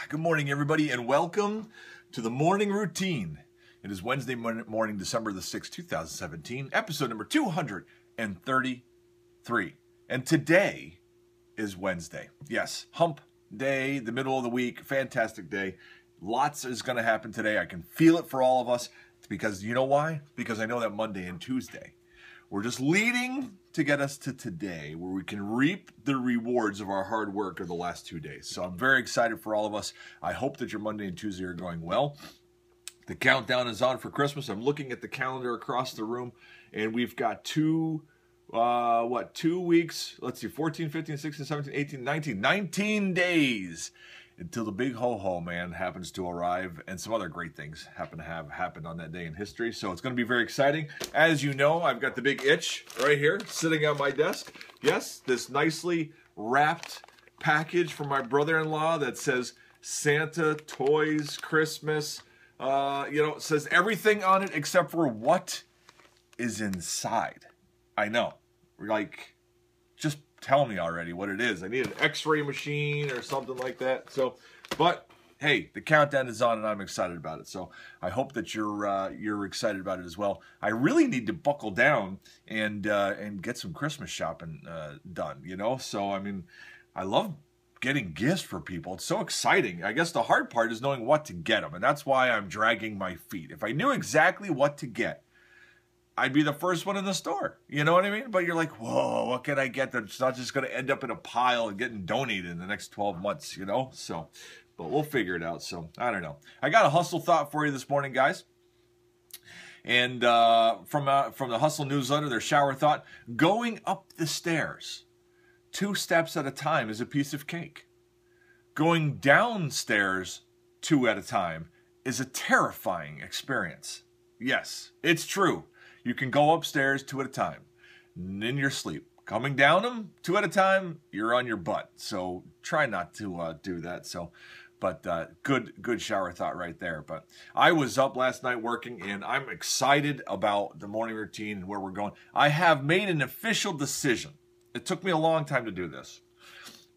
Good morning, everybody, and welcome to the morning routine. It is Wednesday morning, December the 6th, 2017, episode number 233. And today is Wednesday. Yes, hump day, the middle of the week, fantastic day. Lots is going to happen today. I can feel it for all of us because you know why? Because I know that Monday and Tuesday, we're just leading to get us to today where we can reap the rewards of our hard work of the last 2 days. So I'm very excited for all of us. I hope that your Monday and Tuesday are going well. The countdown is on for Christmas. I'm looking at the calendar across the room, and we've got 2 weeks? Let's see, 14, 15, 16, 17, 18, 19 days until the big ho-ho man happens to arrive, and some other great things happen to have happened on that day in history. So it's going to be very exciting. As you know, I've got the big itch right here sitting on my desk. Yes, this nicely wrapped package from my brother-in-law that says Santa, toys, Christmas. It says everything on it except for what is inside. I know. We're like, just tell me already what it is. I need an x-ray machine or something like that. So, but hey, the countdown is on and I'm excited about it. So I hope that you're excited about it as well. I really need to buckle down and get some Christmas shopping done, you know? So, I mean, I love getting gifts for people. It's so exciting. I guess the hard part is knowing what to get them, and that's why I'm dragging my feet. If I knew exactly what to get, I'd be the first one in the store. You know what I mean? But you're like, whoa, what can I get that's not just going to end up in a pile and getting donated in the next 12 months, you know? So, but we'll figure it out. So, I don't know. I got a hustle thought for you this morning, guys. And from the Hustle newsletter, their shower thought, going up the stairs 2 steps at a time is a piece of cake. Going downstairs 2 at a time is a terrifying experience. Yes, it's true. You can go upstairs 2 at a time in your sleep. Coming down them 2 at a time, you're on your butt. So try not to do that. So, but good shower thought right there. But I was up last night working, and I'm excited about the morning routine and where we're going. I have made an official decision. It took me a long time to do this,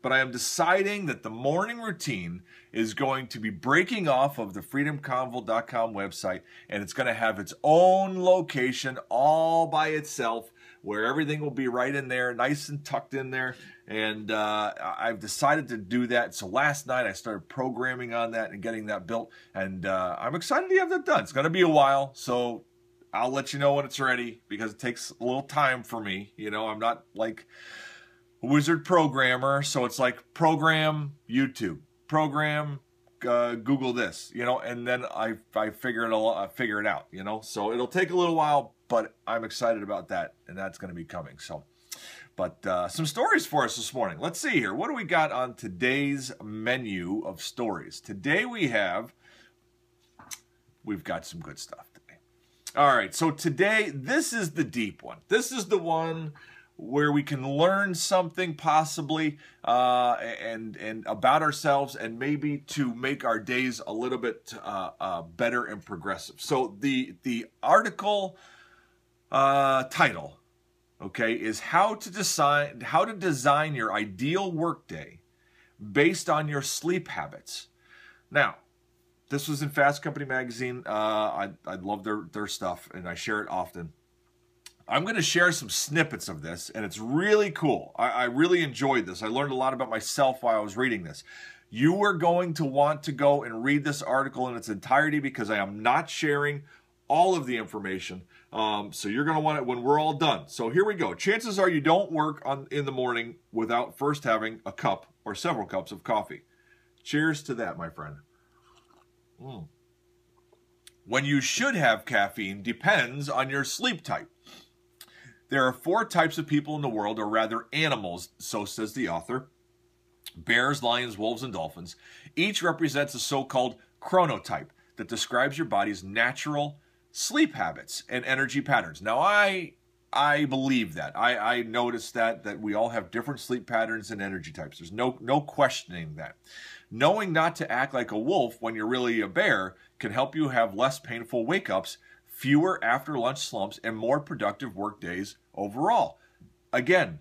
but I am deciding that the morning routine is going to be breaking off of the freedomconvo.com website, and it's going to have its own location all by itself where everything will be right in there, nice and tucked in there. And I've decided to do that. So last night I started programming on that and getting that built, and I'm excited to have that done. It's going to be a while, so I'll let you know when it's ready because it takes a little time for me. You know, I'm not like a wizard programmer, so it's like program YouTube, program Google this, you know, and then I figure it out, you know. So it'll take a little while, but I'm excited about that, and that's going to be coming. So, but some stories for us this morning. Let's see here. What do we got on today's menu of stories? Today we've got some good stuff today. All right, so today, this is the deep one. This is the one where we can learn something possibly and about ourselves and maybe to make our days a little bit better and progressive. So the article title, okay, is how to design your ideal workday based on your sleep habits. Now, this was in Fast Company magazine. I love their stuff, and I share it often. I'm going to share some snippets of this, and it's really cool. I really enjoyed this. I learned a lot about myself while I was reading this. You are going to want to go and read this article in its entirety because I am not sharing all of the information. So you're going to want it when we're all done. So here we go. Chances are you don't work in the morning without first having a cup or several cups of coffee. Cheers to that, my friend. When you should have caffeine depends on your sleep type. There are 4 types of people in the world, or rather animals, so says the author. Bears, lions, wolves, and dolphins. Each represents a so-called chronotype that describes your body's natural sleep habits and energy patterns. Now, I believe that. I noticed that we all have different sleep patterns and energy types. There's no questioning that. Knowing not to act like a wolf when you're really a bear can help you have less painful wake-ups, fewer after-lunch slumps, and more productive work days overall. Again,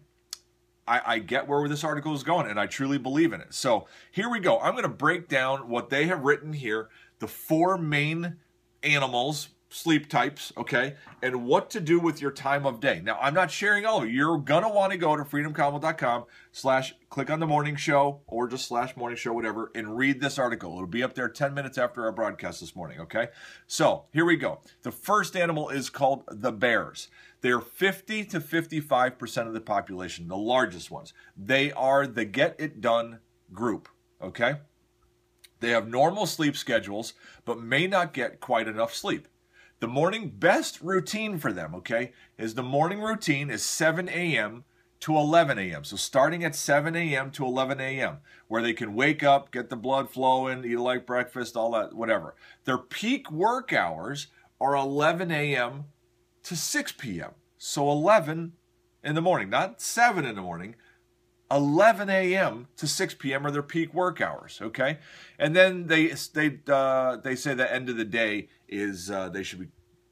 I get where this article is going, and I truly believe in it. So here we go. I'm going to break down what they have written here, the 4 main animals, sleep types, okay, and what to do with your time of day. Now, I'm not sharing all of it. You're going to want to go to freedomconvo.com/click on the morning show, or just /morning show, whatever, and read this article. It'll be up there 10 minutes after our broadcast this morning, okay? So here we go. The first animal is called the bears. They're 50 to 55% of the population, the largest ones. They are the get it done group, okay? They have normal sleep schedules, but may not get quite enough sleep. The morning best routine for them, okay, is the morning routine is 7 a.m. to 11 a.m. So starting at 7 a.m. to 11 a.m., where they can wake up, get the blood flowing, eat a light breakfast, all that, whatever. Their peak work hours are 11 a.m. to 6 p.m. So 11 in the morning, not 7 in the morning, 11 a.m. to 6 p.m. are their peak work hours, okay? And then they say the end of the day is they should be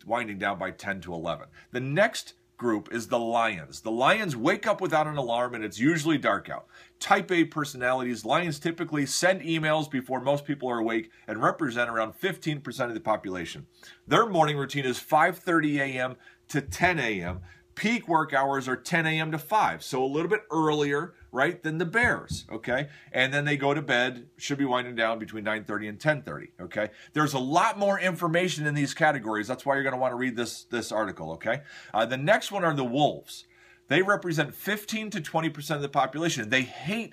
winding down by 10 to 11. The next group is the lions. The lions wake up without an alarm, and it's usually dark out. Type A personalities. Lions typically send emails before most people are awake and represent around 15% of the population. Their morning routine is 5:30 a.m. to 10 a.m. Peak work hours are 10 a.m. to 5, so a little bit earlier, right, than the bears, okay? And then they go to bed, should be winding down between 9:30 and 10:30, okay? There's a lot more information in these categories. That's why you're going to want to read this article, okay? The next one are the wolves. They represent 15 to 20% of the population. They hate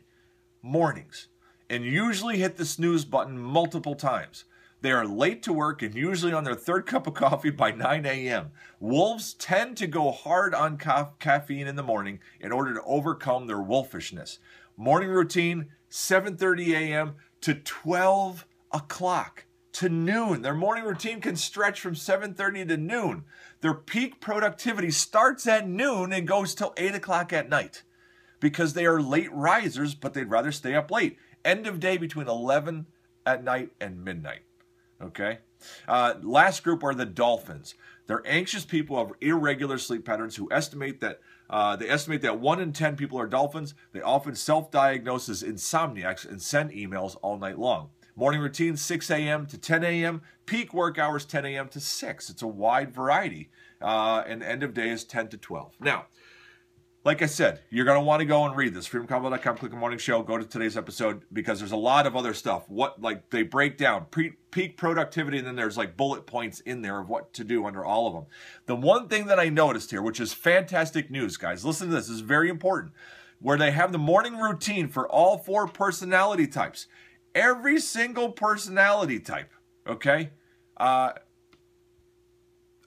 mornings and usually hit the snooze button multiple times. They are late to work and usually on their 3rd cup of coffee by 9 a.m. Wolves tend to go hard on caffeine in the morning in order to overcome their wolfishness. Morning routine, 7:30 a.m. to 12 o'clock to noon. Their morning routine can stretch from 7:30 to noon. Their peak productivity starts at noon and goes till 8 o'clock at night because they are late risers, but they'd rather stay up late. End of day between 11 at night and midnight. Okay. Last group are the dolphins. They're anxious people who have irregular sleep patterns who estimate that 1 in 10 people are dolphins. They often self-diagnose as insomniacs and send emails all night long. Morning routine 6 a.m. to 10 a.m. Peak work hours 10 a.m. to 6. It's a wide variety. And end of day is 10 to 12. Now, like I said, you're going to want to go and read this. freedomconvo.com, click on Morning Show, go to today's episode, because there's a lot of other stuff. Like they break down peak productivity, and then there's like bullet points in there of what to do under all of them. The one thing that I noticed here, which is fantastic news, guys, listen to this. This is very important. Where they have the morning routine for all 4 personality types. Every single personality type, okay?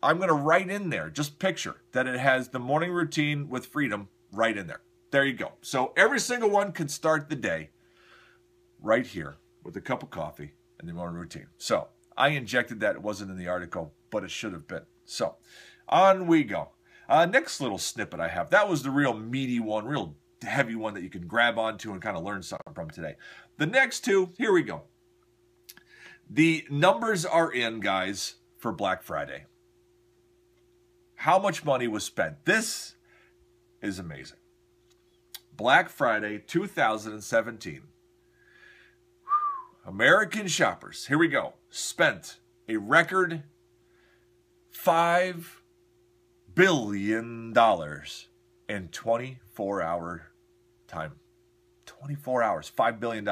I'm going to write in there, just picture that it has the morning routine with freedom right in there. There you go. So every single one can start the day right here with a cup of coffee and the morning routine. So I injected that. It wasn't in the article, but it should have been. So on we go. Next little snippet I have. That was the real meaty one, real heavy one that you can grab onto and kind of learn something from today. The next 2, here we go. The numbers are in, guys, for Black Friday. How much money was spent? This is amazing. Black Friday 2017. American shoppers, here we go, spent a record $5 billion in 24-hour time. 24 hours, $5 billion.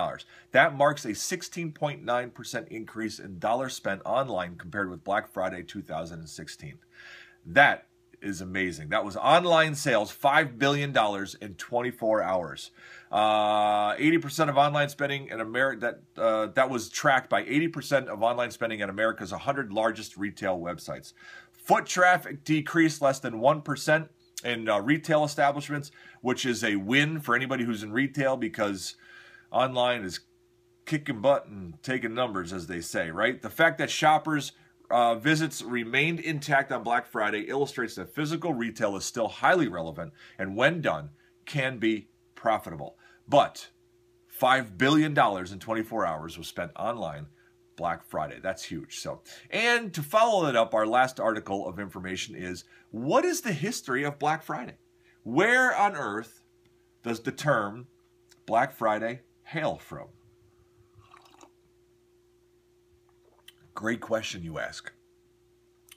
That marks a 16.9% increase in dollars spent online compared with Black Friday 2016. That is amazing. That was online sales, $5 billion in 24 hours. 80% of online spending in America, that was tracked by 80% of online spending at America's 100 largest retail websites. Foot traffic decreased less than 1% in retail establishments, which is a win for anybody who's in retail, because online is kicking butt and taking numbers, as they say, right? The fact that shoppers' visits remained intact on Black Friday illustrates that physical retail is still highly relevant and, when done, can be profitable. But $5 billion in 24 hours was spent online Black Friday. That's huge. So, and to follow it up, our last article of information is, what is the history of Black Friday? Where on earth does the term Black Friday hail from? Great question, you ask.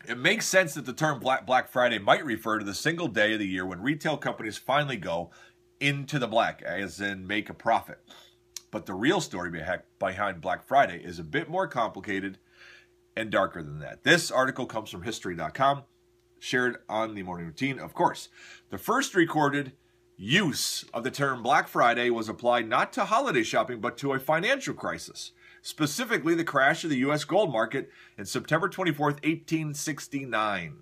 It makes sense that the term Black Friday might refer to the single day of the year when retail companies finally go into the black, as in make a profit. But the real story behind Black Friday is a bit more complicated and darker than that. This article comes from History.com, shared on the morning routine, of course. The first recorded use of the term Black Friday was applied not to holiday shopping, but to a financial crisis, specifically the crash of the U.S. gold market in September 24th, 1869.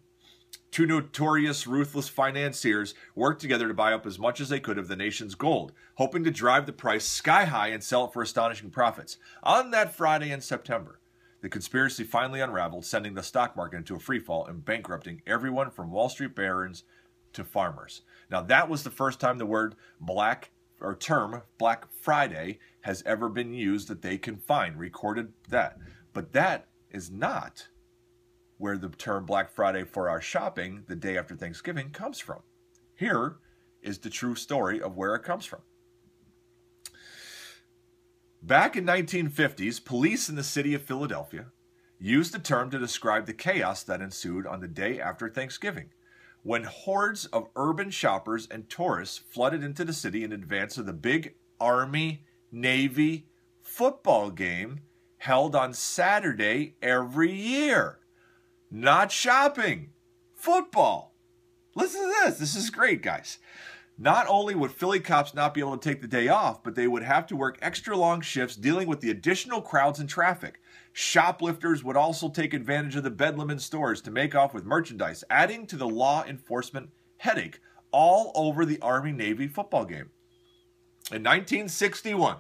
Two notorious, ruthless financiers worked together to buy up as much as they could of the nation's gold, hoping to drive the price sky high and sell it for astonishing profits. On that Friday in September, the conspiracy finally unraveled, sending the stock market into a freefall and bankrupting everyone from Wall Street barons to farmers. Now, that was the first time the word term Black Friday has ever been used that they can find, recorded that. But that is not where the term Black Friday for our shopping the day after Thanksgiving comes from. Here is the true story of where it comes from. Back in 1950s, police in the city of Philadelphia used the term to describe the chaos that ensued on the day after Thanksgiving, when hordes of urban shoppers and tourists flooded into the city in advance of the big Army-Navy football game held on Saturday every year. Not shopping, football. Listen to this. This is great, guys. Not only would Philly cops not be able to take the day off, but they would have to work extra long shifts dealing with the additional crowds and traffic. Shoplifters would also take advantage of the bedlam in stores to make off with merchandise, adding to the law enforcement headache all over the Army-Navy football game. In 1961,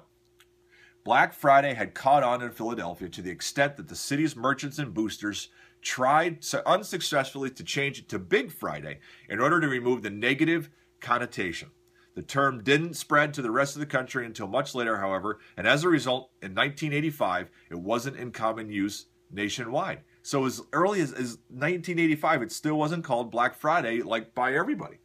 Black Friday had caught on in Philadelphia to the extent that the city's merchants and boosters tried unsuccessfully to change it to Big Friday in order to remove the negative connotation. The term didn't spread to the rest of the country until much later, however, and as a result, in 1985, it wasn't in common use nationwide. So as early as 1985, it still wasn't called Black Friday like by everybody.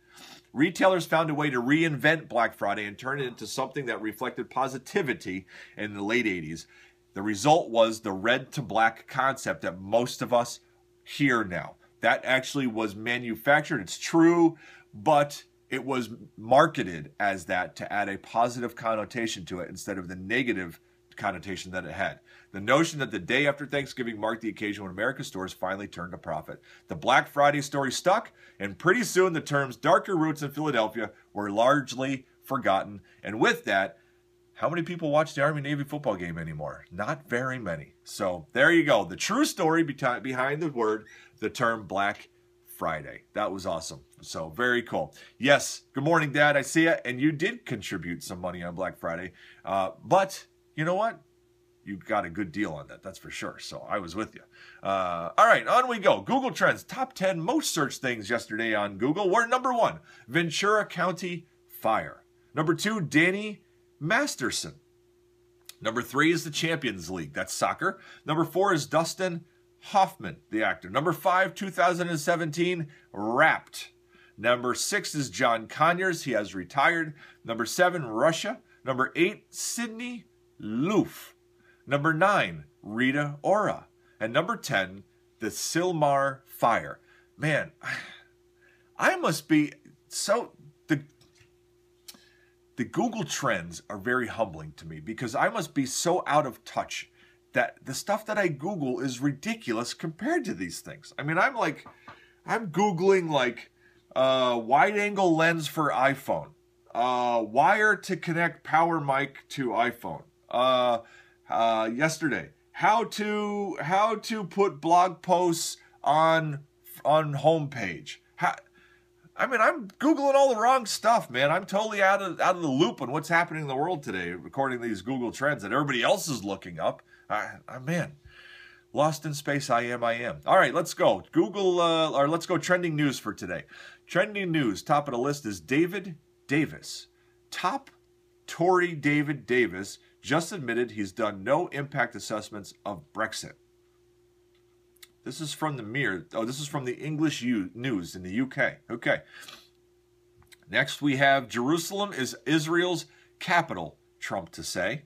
Retailers found a way to reinvent Black Friday and turn it into something that reflected positivity in the late 80s. The result was the red to black concept that most of us hear now. That actually was manufactured. It's true, but it was marketed as that to add a positive connotation to it instead of the negative connotation that it had. The notion that the day after Thanksgiving marked the occasion when America's stores finally turned a profit. The Black Friday story stuck, and pretty soon the term's darker roots in Philadelphia were largely forgotten. And with that, how many people watch the Army-Navy football game anymore? Not very many. So there you go. The true story behind the term Black Friday. That was awesome. So very cool. Yes, good morning, Dad. I see it. And you did contribute some money on Black Friday. But you know what? You got a good deal on that. That's for sure. So I was with you. All right, on we go. Google Trends. Top 10 most searched things yesterday on Google were number 1, Ventura County Fire. Number 2, Danny Masterson. Number 3 is the Champions League. That's soccer. Number 4 is Dustin Hoffman, the actor. Number 5, 2017, Wrapped. Number 6 is John Conyers. He has retired. Number 7, Russia. Number 8, Sydney Loof. Number 9, Rita Ora. And number 10, the Sylmar Fire. Man, I must be so... The Google Trends are very humbling to me because I must be so out of touch that the stuff that I Google is ridiculous compared to these things. I mean, I'm Googling like wide angle lens for iPhone, wire to connect power mic to iPhone. Yesterday, how to put blog posts on homepage. I'm Googling all the wrong stuff, man. I'm totally out of the loop on what's happening in the world today, according to these Google Trends that everybody else is looking up. Man, lost in space. I am. All right, let's go. Let's go trending news for today. Trending news, top of the list is David Davis. Top Tory David Davis just admitted he's done no impact assessments of Brexit. This is from the Mirror. Oh, this is from the English News in the UK. Okay. Next, we have Jerusalem is Israel's capital, Trump to say.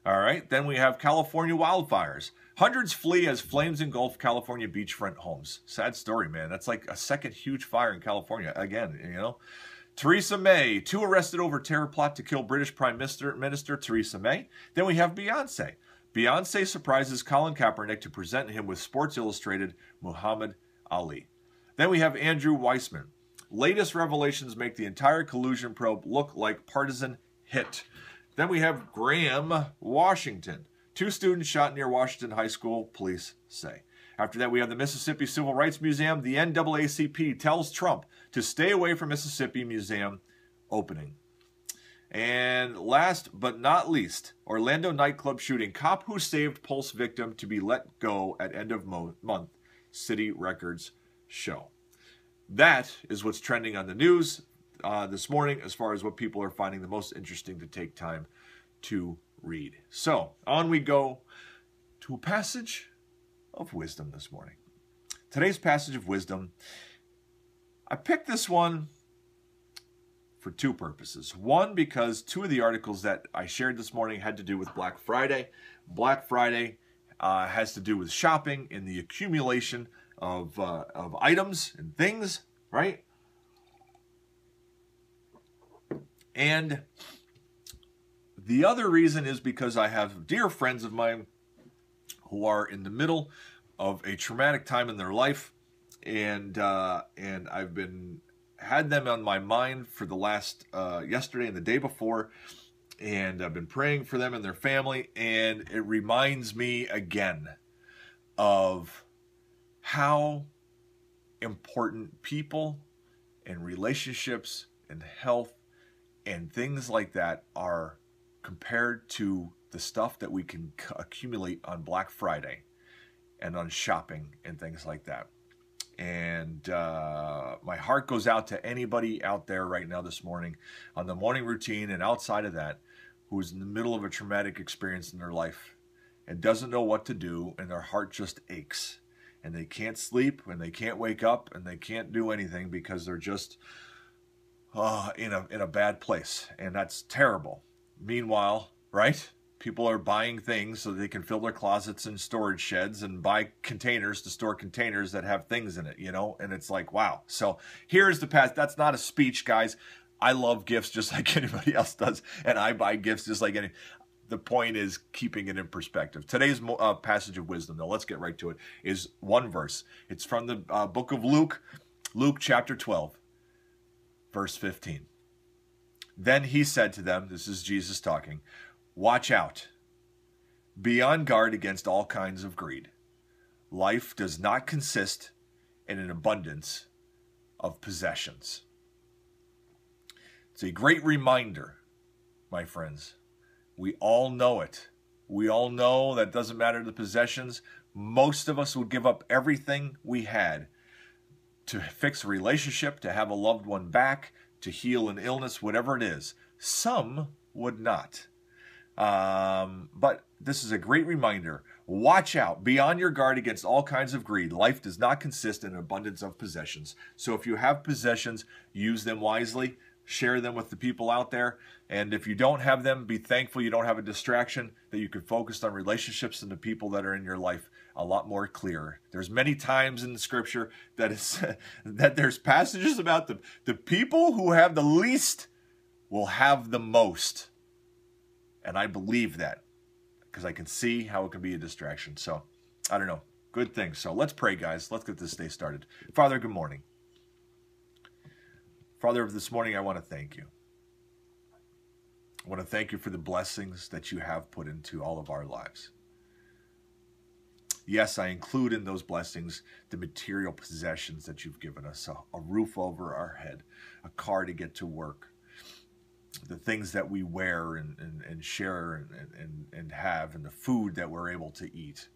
All right. Then we have California wildfires. Hundreds flee as flames engulf California beachfront homes. Sad story, man. That's like a second huge fire in California. Again, you know. Theresa May, 2 arrested over terror plot to kill British Prime Minister Theresa May. Then we have Beyonce. Beyonce surprises Colin Kaepernick to present him with Sports Illustrated Muhammad Ali. Then we have Andrew Weissman. Latest revelations make the entire collusion probe look like partisan hit. Then we have Graham Washington. 2 students shot near Washington High School, police say. After that, we have the Mississippi Civil Rights Museum. The NAACP tells Trump to stay away from Mississippi Museum opening. And last but not least, Orlando nightclub shooting. Cop who saved Pulse victim to be let go at end of month, city records show. That is what's trending on the news this morning as far as what people are finding the most interesting to take time to read. So on we go to a passage of wisdom this morning. Today's passage of wisdom, I picked this one for 2 purposes. One, because 2 of the articles that I shared this morning had to do with Black Friday. Black Friday has to do with shopping and the accumulation of items and things, right? And the other reason is because I have dear friends of mine who are in the middle of a traumatic time in their life, and I've had them on my mind for the last yesterday and the day before, and I've been praying for them and their family, and it reminds me again of how important people and relationships and health and things like that are compared to the stuff that we can accumulate on Black Friday and on shopping and things like that. And my heart goes out to anybody out there right now this morning on the morning routine and outside of that who is in the middle of a traumatic experience in their life and doesn't know what to do, and their heart just aches. And they can't sleep, and they can't wake up, and they can't do anything because they're just in a bad place. And that's terrible. Meanwhile, right? People are buying things so they can fill their closets and storage sheds and buy containers to store containers that have things in it, you know? And it's like, wow. So here's the past. That's not a speech, guys. I love gifts just like anybody else does, and I buy gifts just like any. The point is keeping it in perspective. Today's passage of wisdom, though, let's get right to it, is 1 verse. It's from the book of Luke, Luke chapter 12, verse 15. Then he said to them, this is Jesus talking, watch out. Be on guard against all kinds of greed. Life does not consist in an abundance of possessions. It's a great reminder, my friends. We all know it. We all know that it doesn't matter the possessions. Most of us would give up everything we had to fix a relationship, to have a loved one back, to heal an illness, whatever it is. Some would not. But this is a great reminder. Watch out. Be on your guard against all kinds of greed. Life does not consist in an abundance of possessions. So if you have possessions, use them wisely. Share them with the people out there. And if you don't have them, be thankful you don't have a distraction, that you can focus on relationships and the people that are in your life a lot more clearer. There's many times in the scripture that there's passages about the people who have the least will have the most. And I believe that because I can see how it can be a distraction. So, I don't know. Good thing. So let's pray, guys. Let's get this day started. Father, good morning. Father, this morning I want to thank you. I want to thank you for the blessings that you have put into all of our lives. Yes, I include in those blessings the material possessions that you've given us, a roof over our head, a car to get to work, the things that we wear and share and have, and the food that we're able to eat.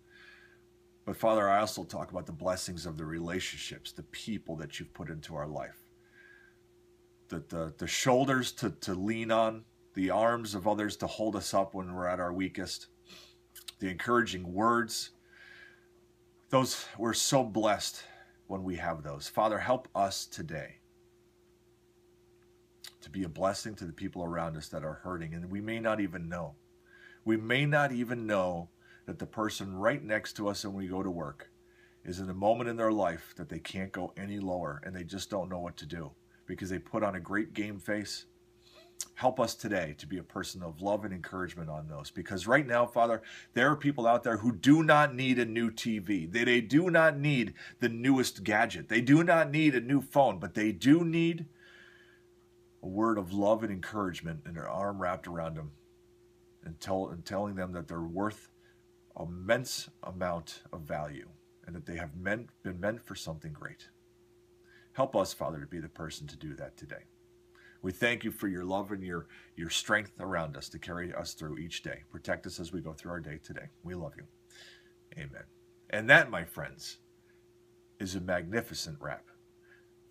But Father, I also talk about the blessings of the relationships, the people that you've put into our life. The shoulders to lean on, the arms of others to hold us up when we're at our weakest, the encouraging words. Those, we're so blessed when we have those. Father, help us today. to be a blessing to the people around us that are hurting. And we may not even know. We may not even know that the person right next to us when we go to work is in a moment in their life that they can't go any lower and they just don't know what to do because they put on a great game face. Help us today to be a person of love and encouragement on those, because right now, Father, there are people out there who do not need a new TV. They do not need the newest gadget. They do not need a new phone, but they do need a word of love and encouragement and their arm wrapped around them and telling them that they're worth an immense amount of value and that they have been meant for something great. Help us, Father, to be the person to do that today. We thank you for your love and your strength around us to carry us through each day. Protect us as we go through our day today. We love you. Amen. And that, my friends, is a magnificent wrap.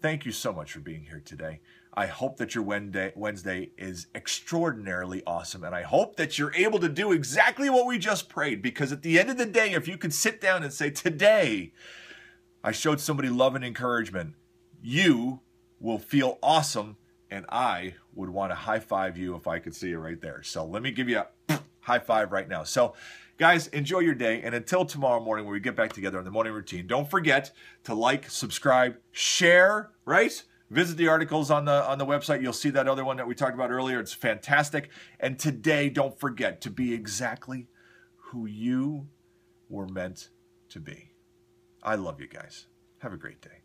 Thank you so much for being here today. I hope that your Wednesday is extraordinarily awesome, and I hope that you're able to do exactly what we just prayed, because at the end of the day, if you could sit down and say, today, I showed somebody love and encouragement, you will feel awesome, and I would want to high-five you if I could see you right there. So let me give you a high five right now. So guys, enjoy your day. And until tomorrow morning when we get back together in the morning routine, don't forget to like, subscribe, share, right? Visit the articles on the website. You'll see that other one that we talked about earlier. It's fantastic. And today, don't forget to be exactly who you were meant to be. I love you guys. Have a great day.